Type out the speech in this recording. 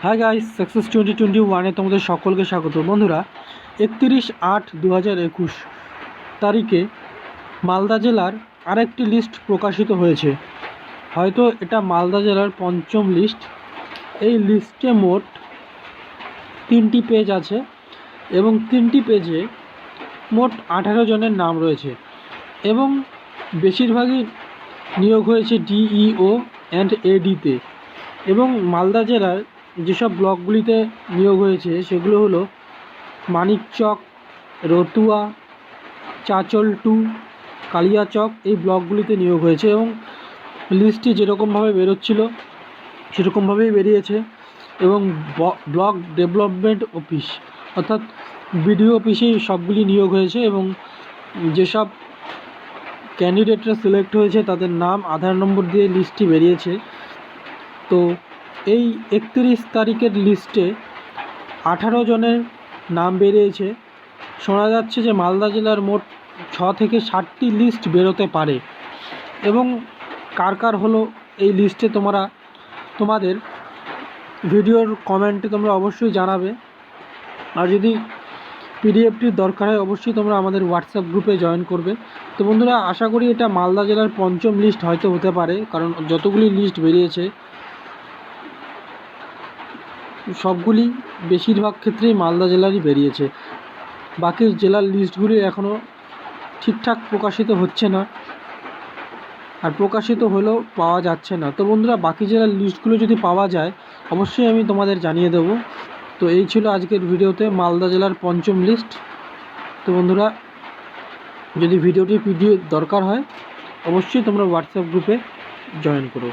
Hi guys, success 2021 তোমাদের সকলকে স্বাগত। বন্ধুরা, 31/8/2021 তারিখে মালদা জেলার আরেকটি লিস্ট প্রকাশিত হয়েছে। হয়তো এটা মালদা জেলার পঞ্চম লিস্ট। এই লিস্টে মোট 3টি পেজ আছে এবং 3টি পেজে মোট 18 জনের নাম রয়েছে এবং বেশিরভাগই নিয়োগ হয়েছে ডিইও অ্যান্ড এডিতে। এবং মালদা জেলার যেসব ব্লকগুলিতে নিয়োগ হয়েছে সেগুলো হলো মানিকচক, রতুয়া, চাঁচল-2, কালিয়াচক, এই ব্লকগুলিতে নিয়োগ হয়েছে এবং লিস্টটি যেরকমভাবে বেরোচ্ছিল সেরকমভাবেই বেরিয়েছে। এবং ব্লক ডেভেলপমেন্ট অফিস অর্থাৎ বিডিও অফিসেই সবগুলি নিয়োগ হয়েছে এবং যেসব ক্যান্ডিডেটরা সিলেক্ট হয়েছে তাদের নাম, আধার নম্বর দিয়ে লিস্টটি বেরিয়েছে। তো এই 31 তারিখের লিস্টে 18 জনের নাম বেরিয়েছে। শোনা যাচ্ছে যে মালদা জেলার মোট 6 থেকে 7টি লিস্ট বেরোতে পারে। এবং কার কার হলো এই লিস্টে তোমাদের ভিডিওর কমেন্টে তোমরা অবশ্যই জানাবে। আর যদি পিডিএফটির দরকার হয় অবশ্যই তোমরা আমাদের হোয়াটসঅ্যাপ গ্রুপে জয়েন করবে। তো বন্ধুরা, আশা করি এটা মালদা জেলার পঞ্চম লিস্ট হয়তো হতে পারে, কারণ যতগুলি লিস্ট বেরিয়েছে সবগুলি বেশিরভাগ ক্ষেত্রেই মালদা জেলারই বেরিয়েছে। বাকি জেলার লিস্টগুলি এখনও ঠিকঠাক প্রকাশিত হচ্ছে না, আর প্রকাশিত হলেও পাওয়া যাচ্ছে না। তো বন্ধুরা, বাকি জেলার লিস্টগুলো যদি পাওয়া যায় অবশ্যই আমি তোমাদের জানিয়ে দেব। তো এই ছিল আজকের ভিডিওতে মালদা জেলার পঞ্চম লিস্ট। তো বন্ধুরা, যদি ভিডিওটি পিডিএফ দরকার হয় অবশ্যই তোমরা হোয়াটসঅ্যাপ গ্রুপে জয়েন করো।